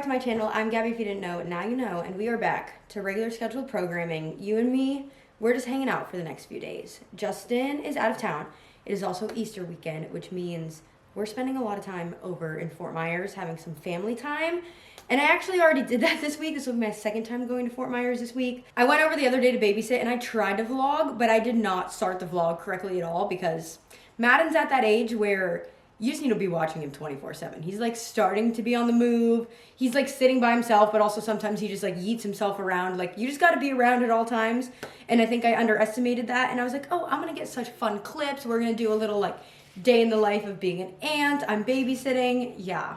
to my channel. I'm Gabby, if you didn't know. Now you know, and we are back to regular scheduled programming. You and me, we're just hanging out for the next few days. Justin is out of town. It is also Easter weekend, which means we're spending a lot of time over in Fort Myers having some family time. And I actually already did that this week. This will be my second time going to Fort Myers this week. I went over the other day to babysit and I tried to vlog, but I did not start the vlog correctly at all because Madden's at that age where you just need to be watching him 24/7. He's like starting to be on the move. He's like sitting by himself, but also sometimes he just like yeets himself around. Like you just got to be around at all times. And I think I underestimated that. And I was like, oh, I'm going to get such fun clips. We're going to do a little like day in the life of being an aunt. I'm babysitting. Yeah.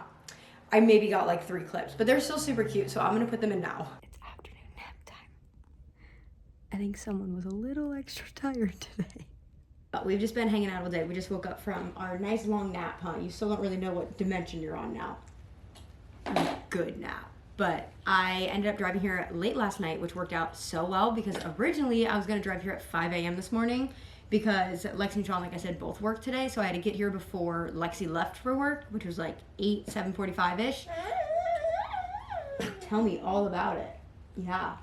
I maybe got like 3 clips, but they're still super cute. So I'm going to put them in now. It's afternoon nap time. I think someone was a little extra tired today. We've just been hanging out all day. We just woke up from our nice long nap, huh? You still don't really know what dimension you're on now. A good nap. But I ended up driving here late last night, which worked out so well because originally I was going to drive here at 5 a.m. this morning because Lexi and Sean, like I said, both worked today. So I had to get here before Lexi left for work, which was like 7:45-ish. Tell me all about it. Yeah.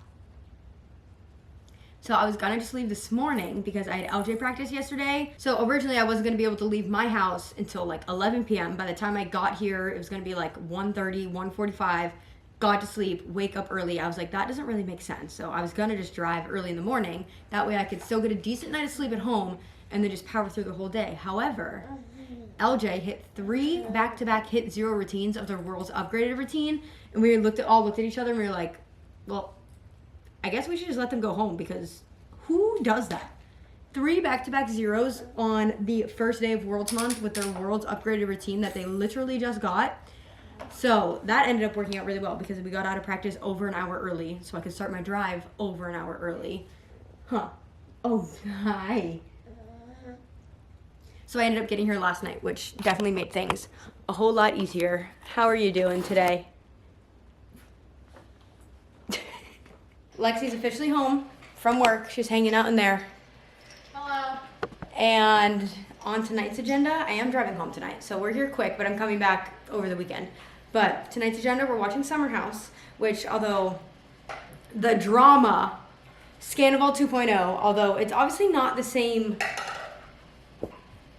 So I was gonna just leave this morning because I had LJ practice yesterday. So originally I wasn't gonna be able to leave my house until like 11 p.m. By the time I got here, it was gonna be like 1:30, 1:45, got to sleep, wake up early. I was like, that doesn't really make sense. So I was gonna just drive early in the morning. That way I could still get a decent night of sleep at home and then just power through the whole day. However, LJ hit 3 back-to-back hit 0 routines of the world's upgraded routine. And we all looked at each other and we were like, well, I guess we should just let them go home because who does that? 3 back-to-back zeros on the first day of Worlds Month with their World's upgraded routine that they literally just got. So that ended up working out really well because we got out of practice over an hour early so I could start my drive over an hour early. Huh. Oh, hi. So I ended up getting here last night, which definitely made things a whole lot easier. How are you doing today? Lexi's officially home from work. She's hanging out in there. Hello. And on tonight's agenda, I am driving home tonight. So we're here quick, but I'm coming back over the weekend. But tonight's agenda, we're watching Summer House, which although the drama, Scandival 2.0, although it's obviously not the same,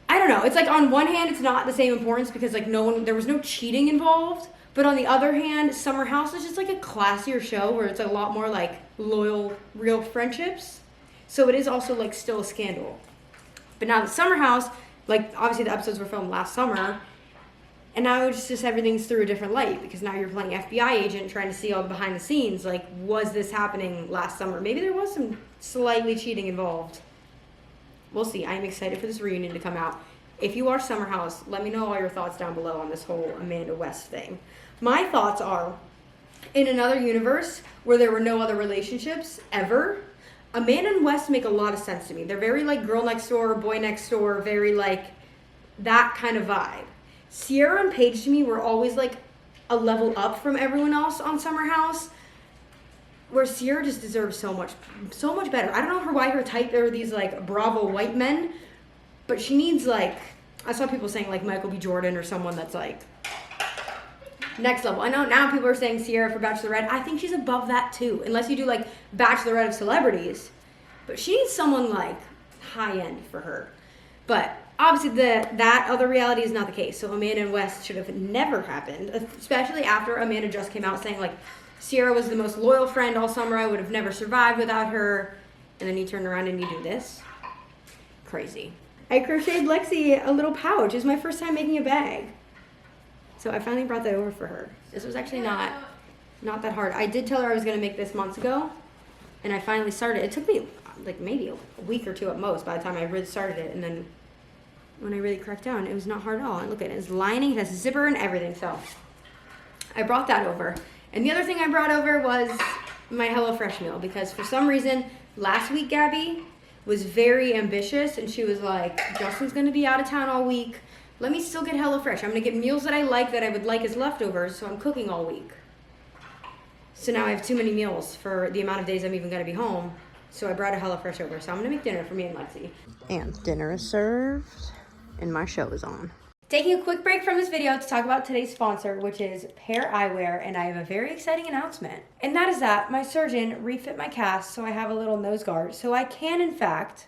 I don't know. It's like on one hand, it's not the same importance because like there was no cheating involved. But on the other hand, Summer House is just like a classier show where it's a lot more like loyal, real friendships. So it is also like still a scandal. But now the Summer House, like obviously the episodes were filmed last summer, and now it's just everything's through a different light because now you're playing FBI agent trying to see all the behind the scenes. Like, was this happening last summer? Maybe there was some slightly cheating involved. We'll see. I am excited for this reunion to come out. If you watch Summer House, let me know all your thoughts down below on this whole Amanda West thing. My thoughts are, in another universe where there were no other relationships ever, Amanda and West make a lot of sense to me. They're very like girl next door, boy next door, very like that kind of vibe. Sierra and Paige to me were always like a level up from everyone else on Summer House, where Sierra just deserves so much better. I don't know why her type are these like Bravo white men, but she needs like, I saw people saying like Michael B. Jordan or someone that's like next level. I know now people are saying Sierra for Bachelorette. I think she's above that too, unless you do like Bachelorette of celebrities. But she needs someone like high end for her. But obviously that other reality is not the case. So Amanda and West should have never happened, especially after Amanda just came out saying like Sierra was the most loyal friend all summer. I would have never survived without her. And then you turn around and you do this. Crazy. I crocheted Lexi a little pouch. It's my first time making a bag. So I finally brought that over for her. This was actually not that hard. I did tell her I was going to make this months ago, and I finally started. It took me like maybe a week or 2 at most by the time I really started it, and then when I really cracked down, it was not hard at all. And look at it, it's lining, it has a zipper and everything, so I brought that over. And the other thing I brought over was my HelloFresh meal, because for some reason, last week Gabi was very ambitious, and she was like, Justin's going to be out of town all week. Let me still get HelloFresh. I'm going to get meals that I like that I would like as leftovers, so I'm cooking all week. So now I have too many meals for the amount of days I'm even going to be home. So I brought a HelloFresh over. So I'm going to make dinner for me and Lexi. And dinner is served, and my show is on. Taking a quick break from this video to talk about today's sponsor, which is Pair Eyewear, and I have a very exciting announcement. And that is that my surgeon refit my cast so I have a little nose guard, so I can in fact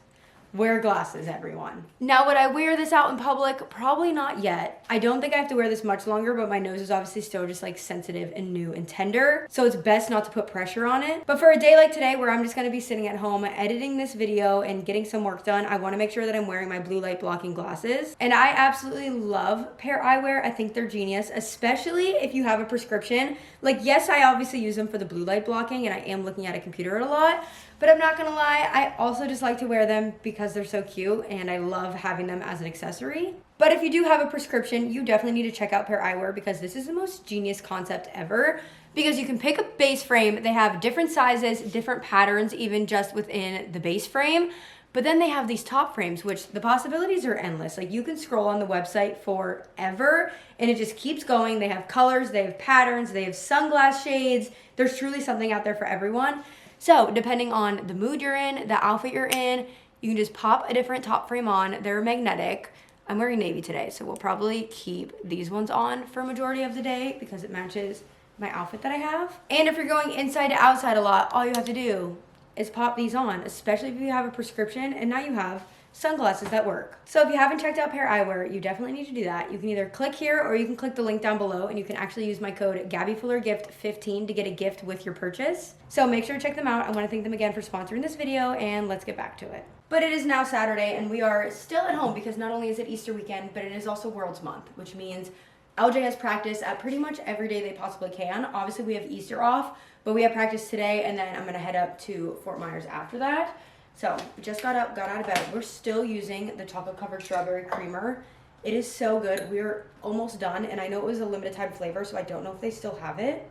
wear glasses, everyone. Now, would I wear this out in public? Probably not yet. I don't think I have to wear this much longer, but my nose is obviously still just like sensitive and new and tender, so it's best not to put pressure on it. But for a day like today where I'm just gonna be sitting at home editing this video and getting some work done, I wanna make sure that I'm wearing my blue light blocking glasses. And I absolutely love Pair Eyewear. I think they're genius, especially if you have a prescription. Like, yes, I obviously use them for the blue light blocking and I am looking at a computer a lot, but I'm not gonna lie, I also just like to wear them because they're so cute and I love having them as an accessory. But if you do have a prescription, you definitely need to check out Pair Eyewear because this is the most genius concept ever, because you can pick a base frame. They have different sizes, different patterns, even just within the base frame. But then they have these top frames, which the possibilities are endless. Like, you can scroll on the website forever and it just keeps going. They have colors, they have patterns, they have sunglass shades. There's truly something out there for everyone. So depending on the mood you're in, the outfit you're in, you can just pop a different top frame on. They're magnetic. I'm wearing navy today, so we'll probably keep these ones on for a majority of the day because it matches my outfit that I have. And if you're going inside to outside a lot, all you have to do is pop these on, especially if you have a prescription, and now you have sunglasses that work. So if you haven't checked out Pair Eyewear, you definitely need to do that. You can either click here or you can click the link down below, and you can actually use my code GabiFullerGift15 to get a gift with your purchase. So make sure to check them out. I want to thank them again for sponsoring this video, and let's get back to it. But it is now Saturday and we are still at home because not only is it Easter weekend, but it is also World's Month, which means LJ has practice at pretty much every day they possibly can. Obviously we have Easter off, but we have practice today, and then I'm gonna head up to Fort Myers after that. So just got up, got out of bed. We're still using the chocolate covered strawberry creamer. It is so good. We're almost done, and I know it was a limited time flavor, so I don't know if they still have it.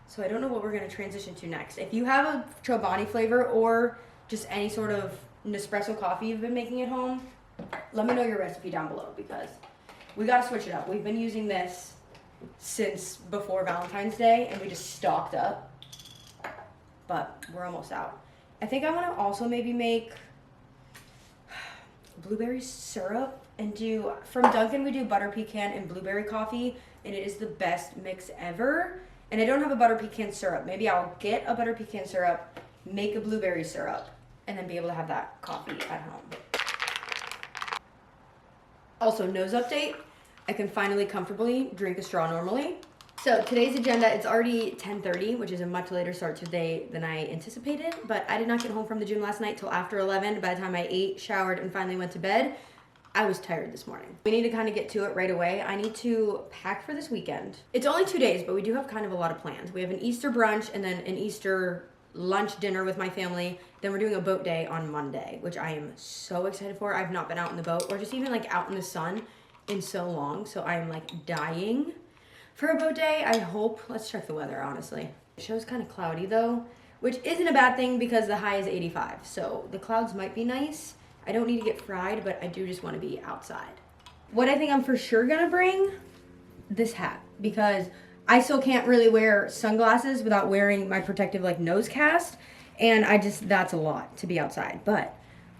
So I don't know what we're gonna transition to next. If you have a Chobani flavor or just any sort of Nespresso coffee you've been making at home, let me know your recipe down below because we gotta switch it up. We've been using this since before Valentine's Day and we just stocked up, but we're almost out. I think I wanna also maybe make blueberry syrup and do, from Dunkin' we do butter pecan and blueberry coffee, and it is the best mix ever. And I don't have a butter pecan syrup. Maybe I'll get a butter pecan syrup, make a blueberry syrup, and then be able to have that coffee at home. Also, nose update. I can finally comfortably drink a straw normally. So today's agenda, it's already 10:30, which is a much later start today than I anticipated, but I did not get home from the gym last night till after 11. By the time I ate, showered, and finally went to bed, I was tired this morning. We need to kind of get to it right away. I need to pack for this weekend. It's only 2 days, but we do have kind of a lot of plans. We have an Easter brunch and then an Easter lunch dinner with my family. Then we're doing a boat day on Monday, which I am so excited for. I've not been out in the boat or just even like out in the sun in so long, so I am like dying for a boat day. I hope, let's check the weather honestly. It shows kind of cloudy though, which isn't a bad thing because the high is 85, so the clouds might be nice. I don't need to get fried, but I do just want to be outside. What I think I'm for sure gonna bring, this hat, because I still can't really wear sunglasses without wearing my protective like nose cast, and that's a lot to be outside. But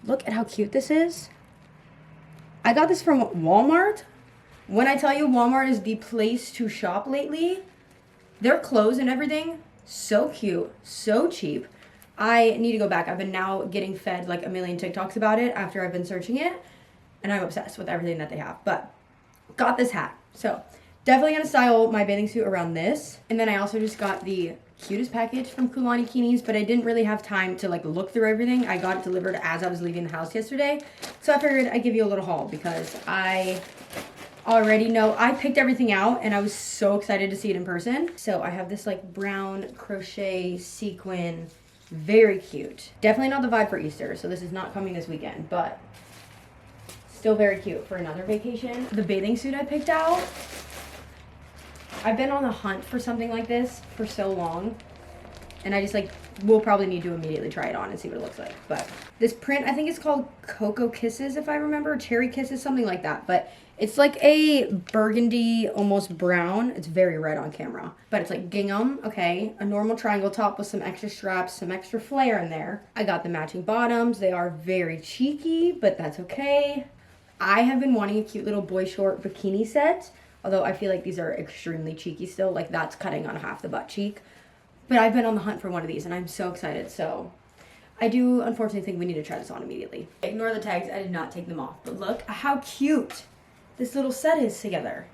look at how cute this is. I got this from Walmart. When I tell you Walmart is the place to shop lately, their clothes and everything, so cute, so cheap. I need to go back. I've been now getting fed like a million TikToks about it after I've been searching it, and I'm obsessed with everything that they have. But got this hat, so definitely gonna style my bathing suit around this. And then I also just got the cutest package from Kulani Kinis, but I didn't really have time to like look through everything. I got it delivered as I was leaving the house yesterday, so I figured I'd give you a little haul because I already know I picked everything out and I was so excited to see it in person. So I have this like brown crochet sequin, very cute. Definitely not the vibe for Easter, so this is not coming this weekend, but still very cute for another vacation. The bathing suit I picked out, I've been on the hunt for something like this for so long, and I just like will probably need to immediately try it on and see what it looks like. But this print, I think it's called Cocoa Kisses if I remember, Cherry Kisses, something like that. But it's like a burgundy, almost brown. It's very red on camera, but it's like gingham, okay? A normal triangle top with some extra straps, some extra flare in there. I got the matching bottoms. They are very cheeky, but that's okay. I have been wanting a cute little boy short bikini set, although I feel like these are extremely cheeky still. Like, that's cutting on half the butt cheek. But I've been on the hunt for one of these, and I'm so excited. So I do unfortunately think we need to try this on immediately. Ignore the tags. I did not take them off. But look how cute this little set is together.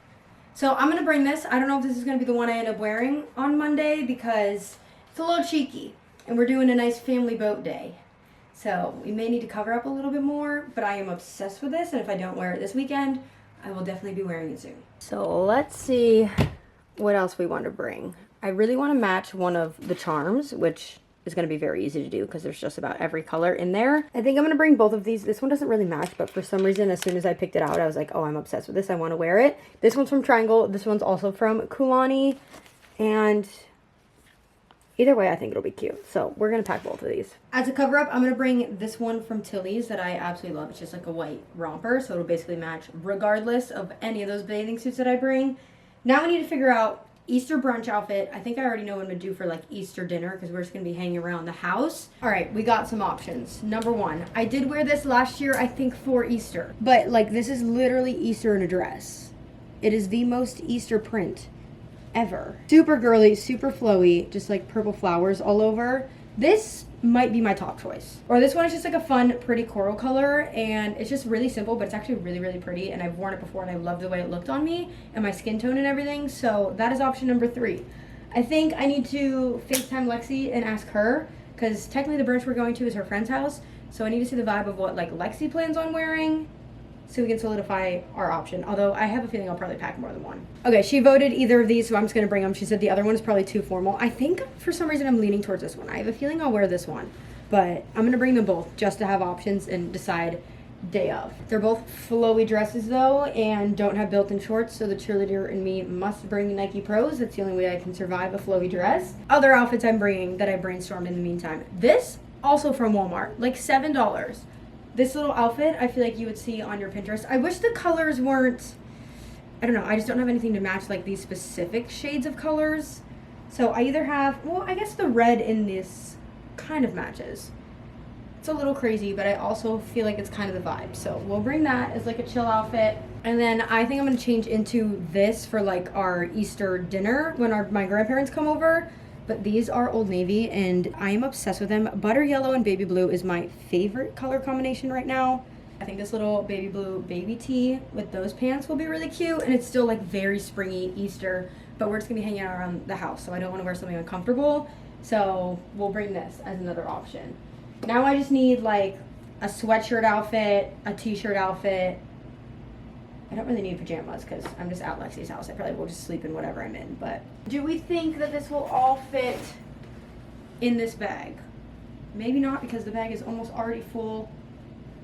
So I'm going to bring this. I don't know if this is going to be the one I end up wearing on Monday because it's a little cheeky. And we're doing a nice family boat day. So we may need to cover up a little bit more, but I am obsessed with this. And if I don't wear it this weekend, I will definitely be wearing it soon. So let's see what else we want to bring. I really want to match one of the charms, which is going to be very easy to do because there's just about every color in there. I think I'm going to bring both of these. This one doesn't really match, but for some reason, as soon as I picked it out, I was like, oh, I'm obsessed with this. I want to wear it. This one's from Triangle. This one's also from Kulani. And either way, I think it'll be cute. So we're going to pack both of these. As a cover up, I'm going to bring this one from Tilly's that I absolutely love. It's just like a white romper. So it'll basically match regardless of any of those bathing suits that I bring. Now we need to figure out Easter brunch outfit. I think I already know what I'm going to do for like Easter dinner because we're just going to be hanging around the house. All right, we got some options. Number one, I did wear this last year, I think for Easter. But like this is literally Easter in a dress. It is the most Easter print ever. Super girly, super flowy, just like purple flowers all over. This might be my top choice. Or this one is just like a fun, pretty coral color, and it's just really simple, but it's actually really, really pretty, and I've worn it before, and I love the way it looked on me, and my skin tone and everything, so that is option number 3. I think I need to FaceTime Lexi and ask her, because technically the brunch we're going to is her friend's house, so I need to see the vibe of what like Lexi plans on wearing, so we can solidify our option. Although I have a feeling I'll probably pack more than one. Okay, she voted either of these, so I'm just gonna bring them. She said the other one is probably too formal. I think for some reason I'm leaning towards this one. I have a feeling I'll wear this one, but I'm gonna bring them both just to have options and decide day of. They're both flowy dresses though, and don't have built-in shorts, so the cheerleader in me must bring Nike Pros. That's the only way I can survive a flowy dress. Other outfits I'm bringing that I brainstormed in the meantime. This, also from Walmart, like $7. This little outfit, I feel like you would see on your Pinterest. I wish the colors weren't, I don't know, I just don't have anything to match like these specific shades of colors. So I either have, well, I guess the red in this kind of matches. It's a little crazy, but I also feel like it's kind of the vibe. So we'll bring that as like a chill outfit. And then I think I'm gonna change into this for like our Easter dinner when my grandparents come over. But these are Old Navy, and I am obsessed with them. Butter yellow and baby blue is my favorite color combination right now. I think this little baby blue baby tee with those pants will be really cute, and it's still like very springy Easter, but we're just gonna be hanging out around the house, so I don't wanna wear something uncomfortable. So we'll bring this as another option. Now I just need like a sweatshirt outfit, a t-shirt outfit. I don't really need pajamas because I'm just at Lexi's house. I probably will just sleep in whatever I'm in. But do we think that this will all fit in this bag? Maybe not, because the bag is almost already full.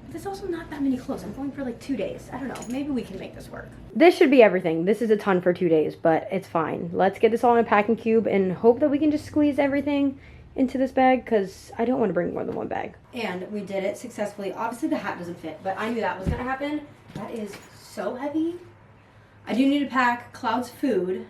But there's also not that many clothes. I'm going for like 2 days. I don't know. Maybe we can make this work. This should be everything. This is a ton for 2 days, but it's fine. Let's get this all in a packing cube and hope that we can just squeeze everything into this bag, because I don't want to bring more than one bag. And we did it successfully. Obviously the hat doesn't fit, but I knew that was going to happen. That is so heavy. I do need to pack Cloud's food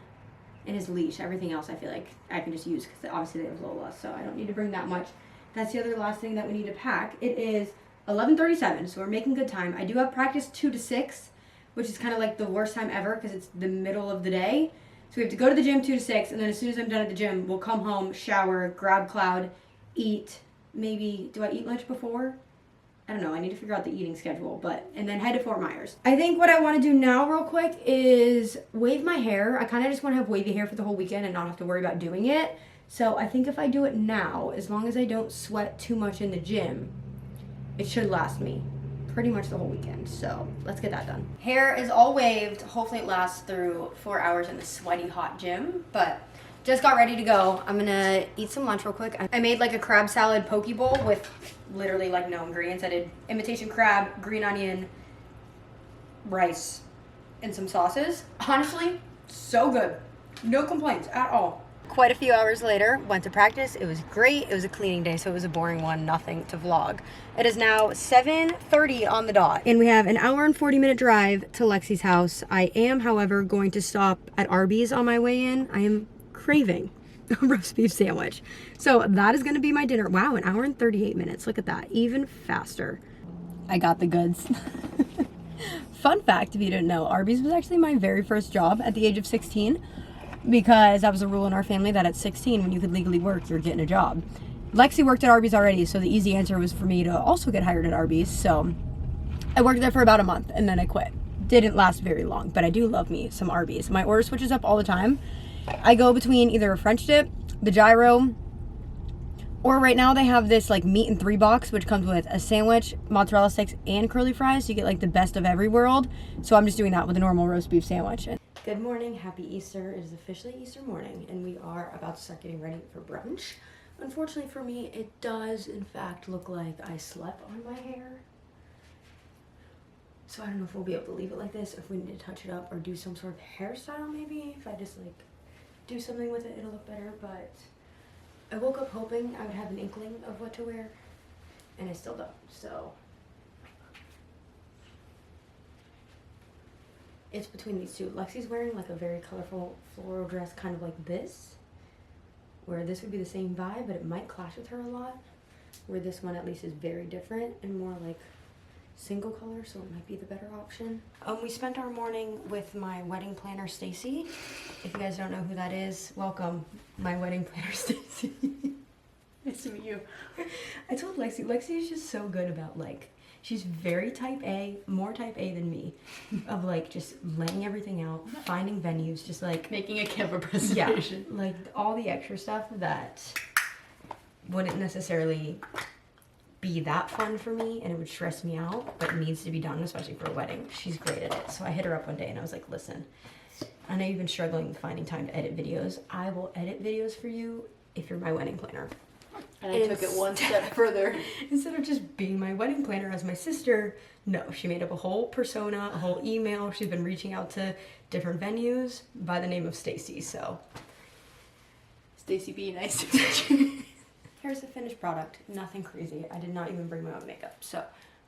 and his leash. Everything else I feel like I can just use because obviously they have Lola, so I don't need to bring that much. That's the other last thing that we need to pack. It is 11:37, so we're making good time. I do have practice 2 to 6, which is kind of like the worst time ever because it's the middle of the day. So we have to go to the gym 2 to 6, and then as soon as I'm done at the gym, we'll come home, shower, grab Cloud, eat. Maybe, do I eat lunch before? I don't know, I need to figure out the eating schedule, and then head to Fort Myers. I think what I want to do now real quick is wave my hair. I kind of just want to have wavy hair for the whole weekend and not have to worry about doing it. So I think if I do it now, as long as I don't sweat too much in the gym, it should last me pretty much the whole weekend. So let's get that done. Hair is all waved. Hopefully it lasts through 4 hours in the sweaty hot gym, but just got ready to go. I'm gonna eat some lunch real quick. I made like a crab salad poke bowl with literally like no ingredients. I did imitation crab, green onion, rice, and some sauces. Honestly, so good. No complaints at all. Quite a few hours later, went to practice. It was great. It was a cleaning day, so it was a boring one, nothing to vlog. It is now 7:30 on the dot, and we have an hour and 40-minute drive to Lexi's house. I am, however, going to stop at Arby's on my way in. I am craving a roast beef sandwich. So that is going to be my dinner. Wow, an hour and 38 minutes. Look at that. Even faster. I got the goods. Fun fact, if you didn't know, Arby's was actually my very first job at the age of 16 because that was a rule in our family that at 16, when you could legally work, you're getting a job. Lexi worked at Arby's already, so the easy answer was for me to also get hired at Arby's. So I worked there for about a month and then I quit. Didn't last very long, but I do love me some Arby's. My order switches up all the time. I go between either a French dip, the gyro, or right now they have this like meat in 3 box, which comes with a sandwich, mozzarella sticks, and curly fries. So you get like the best of every world. So I'm just doing that with a normal roast beef sandwich. Good morning, happy Easter. It is officially Easter morning and we are about to start getting ready for brunch. Unfortunately for me, it does in fact look like I slept on my hair. So I don't know if we'll be able to leave it like this, or if we need to touch it up or do some sort of hairstyle maybe. If I just like do something with it, it'll look better. But I woke up hoping I would have an inkling of what to wear, and I still don't. So it's between these two. Lexi's wearing like a very colorful floral dress, kind of like this, where this would be the same vibe, but it might clash with her a lot. Where this one at least is very different and more like single color, so it might be the better option. We spent our morning with my wedding planner, Stacy. If you guys don't know who that is, welcome, my wedding planner, Stacy. Nice to meet you. I told Lexi is just so good about like, she's very type A, more type A than me, of like just laying everything out, finding venues, just like making a Canva presentation. Yeah, like all the extra stuff that wouldn't necessarily be that fun for me and it would stress me out, but needs to be done, especially for a wedding. She's great at it. So I hit her up one day and I was like, listen, I know you've been struggling with finding time to edit videos. I will edit videos for you if you're my wedding planner. And I took it one step further. Instead of just being my wedding planner as my sister, no, she made up a whole persona, a whole email. She's been reaching out to different venues by the name of Stacy, so. Stacy B, nice to meet you. Here's the finished product. Nothing crazy. I did not even bring my own makeup. So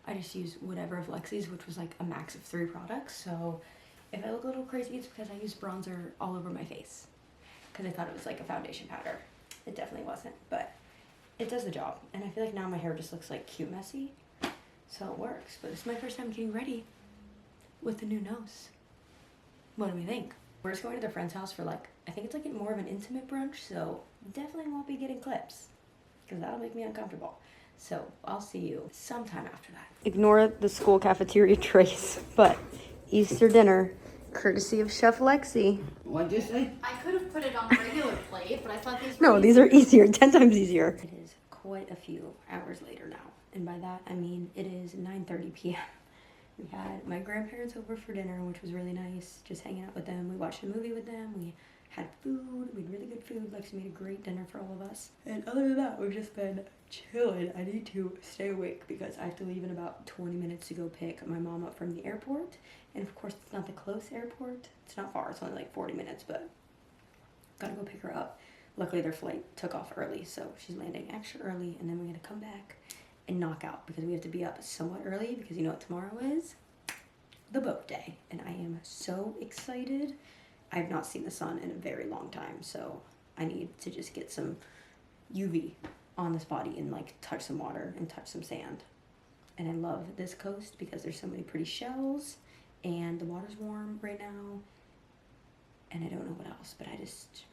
I just used whatever of Lexi's, which was like a max of 3 products. So if I look a little crazy, it's because I used bronzer all over my face. Because I thought it was like a foundation powder. It definitely wasn't, but it does the job. And I feel like now my hair just looks like cute messy. So it works. But it's my first time getting ready with the new nose. What do we think? We're just going to their friend's house for like, I think it's like more of an intimate brunch. So definitely won't be getting clips, because that'll make me uncomfortable. So I'll see you sometime after that. Ignore the school cafeteria trays, but Easter dinner, courtesy of Chef Lexi. What'd you say? I could have put it on a regular plate, but I thought these were No, these are easier, 10 times easier. It is quite a few hours later now. And by that, I mean it is 9:30 p.m. We had my grandparents over for dinner, which was really nice, just hanging out with them. We watched a movie with them. We had food. We had really good food. Lexi made a great dinner for all of us. And other than that, we've just been chilling. I need to stay awake because I have to leave in about 20 minutes to go pick my mom up from the airport. And of course, it's not the close airport. It's not far. It's only like 40 minutes, but gotta go pick her up. Luckily, their flight took off early, so she's landing extra early, and then we're gonna come back and knock out because we have to be up somewhat early because you know what tomorrow is? The boat day. And I am so excited. I've not seen the sun in a very long time, so I need to just get some UV on this body and like touch some water and touch some sand. And I love this coast because there's so many pretty shells and the water's warm right now. And I don't know what else, but I just,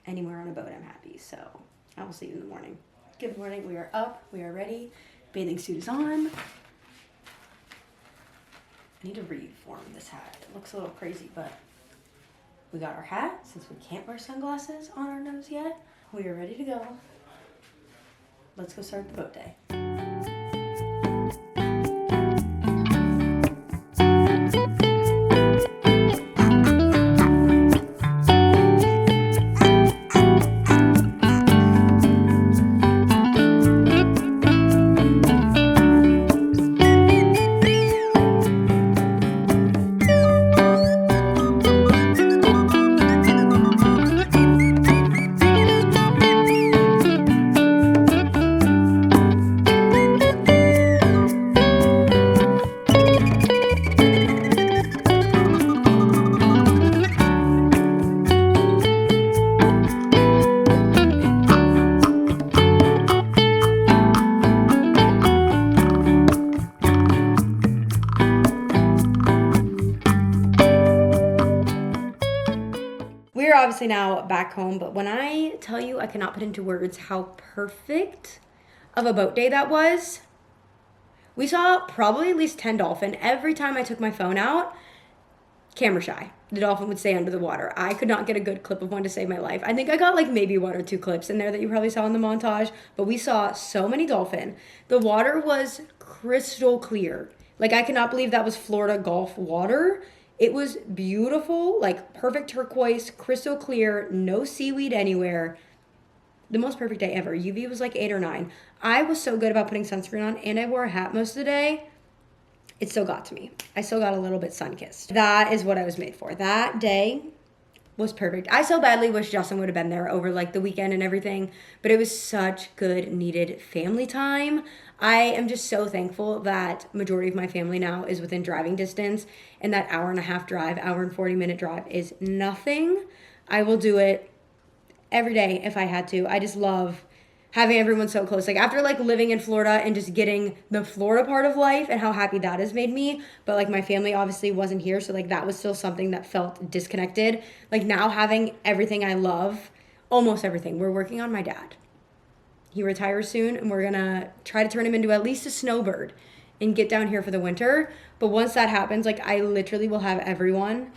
anywhere on a boat I'm happy. So I will see you in the morning. Good morning, we are up, we are ready. Bathing suit is on. I need to reform this hat. It looks a little crazy, but we got our hat, since we can't wear sunglasses on our nose yet. We are ready to go. Let's go start the boat day. obviously now back home, but when I tell you I cannot put into words how perfect of a boat day that was, we saw probably at least 10 dolphin. Every time I took my phone out, camera shy, the dolphin would stay under the water. I could not get a good clip of one to save my life. I think I got like maybe 1 or 2 clips in there that you probably saw in the montage, but we saw so many dolphin. The water was crystal clear. Like, I cannot believe that was Florida Gulf water. It was beautiful, like perfect turquoise, crystal clear, no seaweed anywhere. The most perfect day ever. UV was like 8 or 9. I was so good about putting sunscreen on, and I wore a hat most of the day. It still got to me. I still got a little bit sun-kissed. That is what I was made for. That day was perfect. I so badly wish Justin would have been there over like the weekend and everything, but it was such good, needed family time. I am just so thankful that majority of my family now is within driving distance, and that hour and a half drive, hour and 40-minute drive is nothing. I will do it every day if I had to. I just love having everyone so close. Like, after like living in Florida and just getting the Florida part of life and how happy that has made me, but like my family obviously wasn't here, so like that was still something that felt disconnected. Like, now having everything I love, almost everything. We're working on my dad. He retires soon, and we're gonna try to turn him into at least a snowbird and get down here for the winter. But once that happens, like, I literally will have everyone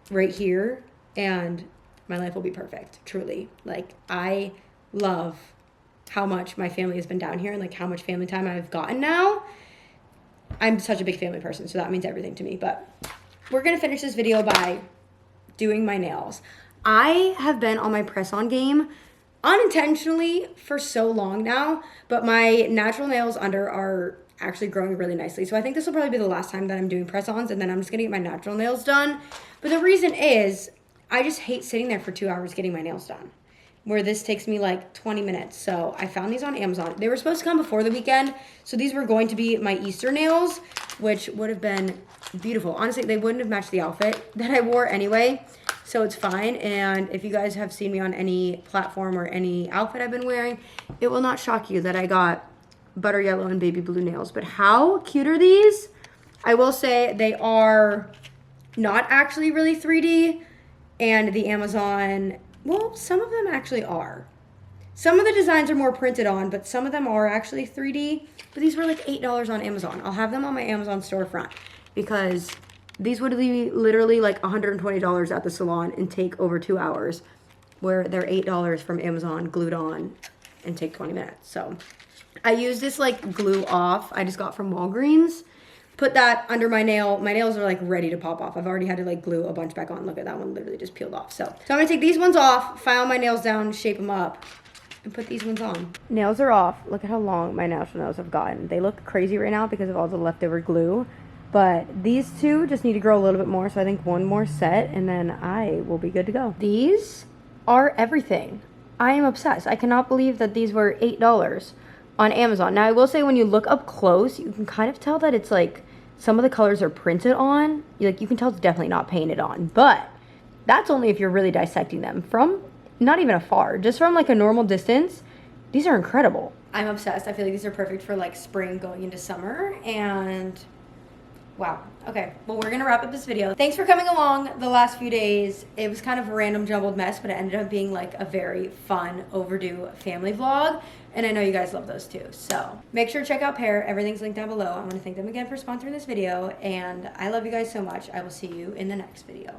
right here, and my life will be perfect, truly. Like, I love how much my family has been down here and like how much family time I've gotten now. I'm such a big family person, so that means everything to me. But we're gonna finish this video by doing my nails. I have been on my press-on game unintentionally for so long now, but my natural nails under are actually growing really nicely. So I think this will probably be the last time that I'm doing press-ons, and then I'm just gonna get my natural nails done. But the reason is, I just hate sitting there for 2 hours getting my nails done, where this takes me like 20 minutes. So I found these on Amazon. They were supposed to come before the weekend, so these were going to be my Easter nails, which would have been beautiful. Honestly, they wouldn't have matched the outfit that I wore anyway, so it's fine. And if you guys have seen me on any platform or any outfit I've been wearing, it will not shock you that I got butter yellow and baby blue nails. But how cute are these? I will say they are not actually really 3D, and the Amazon, well, some of them actually are. Some of the designs are more printed on, but some of them are actually 3D. But these were like $8 on Amazon. I'll have them on my Amazon storefront, because these would be literally like $120 at the salon and take over 2 hours, where they're $8 from Amazon glued on and take 20 minutes. So I use this like glue off I just got from Walgreens. Put that under my nail. My nails are like ready to pop off. I've already had to like glue a bunch back on. Look at that one, literally just peeled off. So I'm gonna take these ones off, file my nails down, shape them up, and put these ones on. Nails are off. Look at how long my natural nails have gotten. They look crazy right now because of all the leftover glue, but these two just need to grow a little bit more. So I think one more set and then I will be good to go. These are everything. I am obsessed. I cannot believe that these were $8 on Amazon. Now I will say, when you look up close, you can kind of tell that it's like some of the colors are printed on. You can tell it's definitely not painted on, but that's only if you're really dissecting them from not even afar, just from like a normal distance. These are incredible. I'm obsessed. I feel like these are perfect for like spring going into summer, and wow. Okay, well, we're gonna wrap up this video. Thanks for coming along the last few days. It was kind of a random jumbled mess, but it ended up being like a very fun, overdue family vlog. And I know you guys love those too. So make sure to check out Pear. Everything's linked down below. I want to thank them again for sponsoring this video. And I love you guys so much. I will see you in the next video.